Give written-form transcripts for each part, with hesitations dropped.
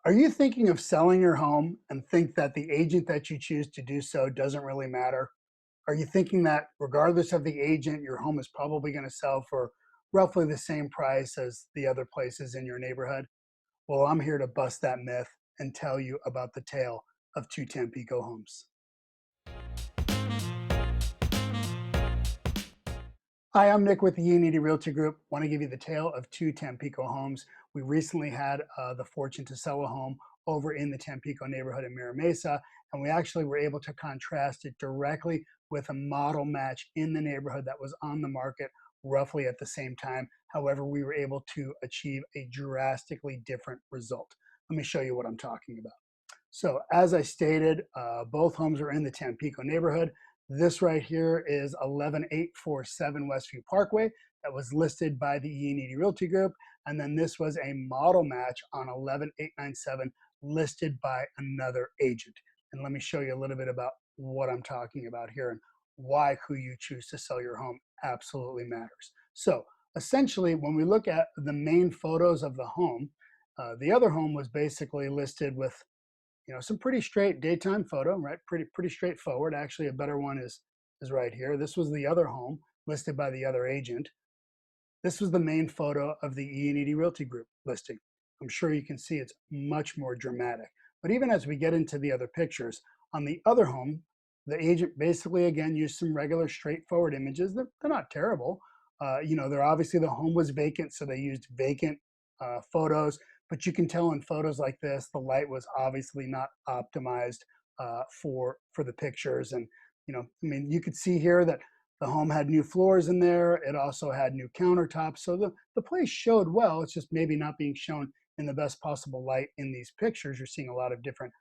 Are you thinking of selling your home and think that the agent that you choose to do so doesn't really matter? Are you thinking that regardless of the agent, your home is probably going to sell for roughly the same price as the other places in your neighborhood? Well, I'm here to bust that myth and tell you about the tale of two Tampico homes. Hi, I'm Nick with the Iannitti Realty Group. Want to give you the tale of two Tampico homes. We recently had the fortune to sell a home over in the Tampico neighborhood in Mira Mesa, and we actually were able to contrast it directly with a model match in the neighborhood that was on the market roughly at the same time. However, we were able to achieve a drastically different result. Let me show you what I'm talking about. So as I stated, both homes are in the Tampico neighborhood. This right here is 11847 Westview Parkway that was listed by the Iannitti Realty Group. And then this was a model match on 11897 listed by another agent. And let me show you a little bit about what I'm talking about here and why who you choose to sell your home absolutely matters. So essentially, when we look at the main photos of the home, the other home was basically listed with some pretty straight daytime photo, right? Pretty straightforward. Actually, a better one is right here. This was the other home listed by the other agent. This was the main photo of the Iannitti Realty Group listing. I'm sure you can see it's much more dramatic. But even as we get into the other pictures, on the other home, the agent basically again used some regular straightforward images. They're not terrible. They're obviously the home was vacant, so they used vacant photos. But you can tell in photos like this, the light was obviously not optimized for the pictures. And I mean, you could see here that the home had new floors in there. It also had new countertops. So the place showed well. It's just maybe not being shown in the best possible light in these pictures. You're seeing a lot of different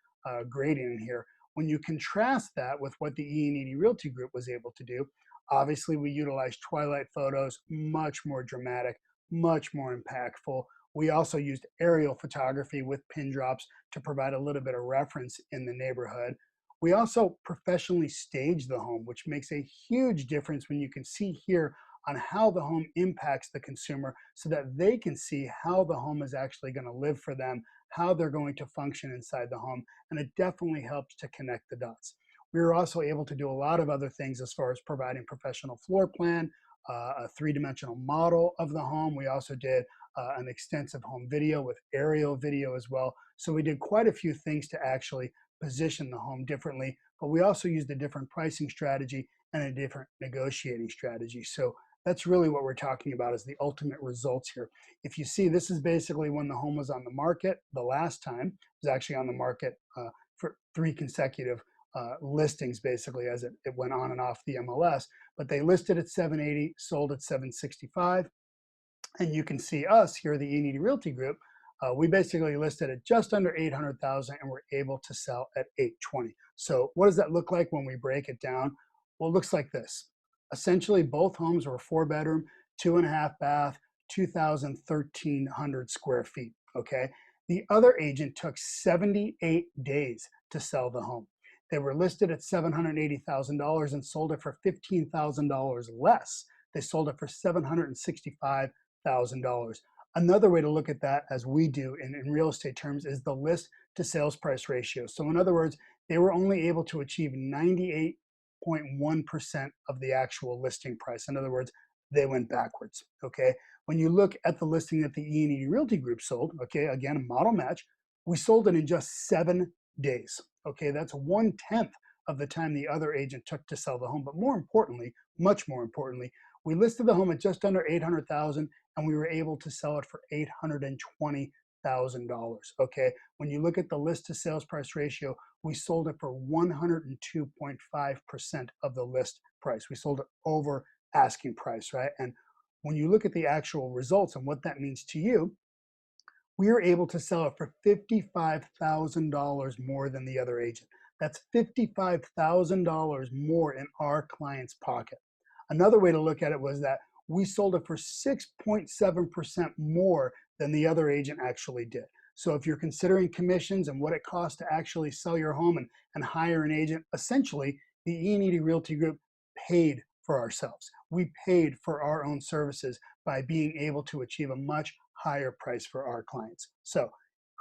grading in here. When you contrast that with what the Iannitti Realty Group was able to do, obviously we utilized twilight photos, much more dramatic, much more impactful. We also used aerial photography with pin drops to provide a little bit of reference in the neighborhood. We also professionally staged the home, which makes a huge difference when you can see here on how the home impacts the consumer so that they can see how the home is actually going to live for them, how they're going to function inside the home, and it definitely helps to connect the dots. We were also able to do a lot of other things as far as providing professional floor plan, a three-dimensional model of the home. We also did an extensive home video with aerial video as well. So we did quite a few things to actually position the home differently, but we also used a different pricing strategy and a different negotiating strategy. So that's really what we're talking about is the ultimate results here. If you see, this is basically when the home was on the market the last time. It was actually on the market for 3 consecutive listings, basically, as it went on and off the MLS. But they listed at 780, sold at 765. And you can see us here, the Iannitti Realty Group. We basically listed at just under 800,000 and we're able to sell at 820. So what does that look like when we break it down? Well, it looks like this. Essentially, both homes were 4 bedroom, 2.5 bath, 2,1300 square feet. Okay. The other agent took 78 days to sell the home. They were listed at $780,000 and sold it for $15,000 less. They sold it for $765,000. Another way to look at that, as we do in real estate terms, is the list to sales price ratio. So in other words, they were only able to achieve 98.1% of the actual listing price. In other words, they went backwards, okay? When you look at the listing that the Iannitti Realty Group sold, okay, again, a model match, we sold it in just 7 days, okay? That's 1/10 of the time the other agent took to sell the home. But more importantly, much more importantly, we listed the home at just under 800,000 and we were able to sell it for $820,000. Okay. When you look at the list to sales price ratio, we sold it for 102.5% of the list price. We sold it over asking price, right? And when you look at the actual results and what that means to you, we were able to sell it for $55,000 more than the other agent. That's $55,000 more in our client's pocket. Another way to look at it was that we sold it for 6.7% more than the other agent actually did. So if you're considering commissions and what it costs to actually sell your home and hire an agent, essentially the Iannitti Realty Group paid for ourselves. We paid for our own services by being able to achieve a much higher price for our clients. So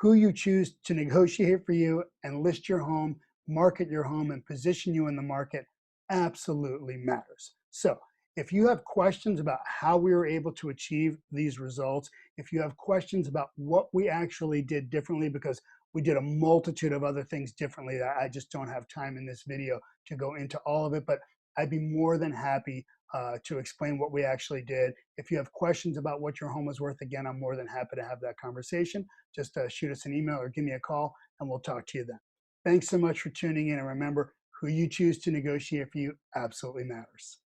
who you choose to negotiate for you and list your home, market your home, and position you in the market absolutely matters. So if you have questions about how we were able to achieve these results, if you have questions about what we actually did differently, because we did a multitude of other things differently that I just don't have time in this video to go into all of it, but I'd be more than happy to explain what we actually did. If you have questions about what your home is worth, again, I'm more than happy to have that conversation. Just shoot us an email or give me a call and we'll talk to you then. Thanks so much for tuning in, and remember, who you choose to negotiate for you absolutely matters.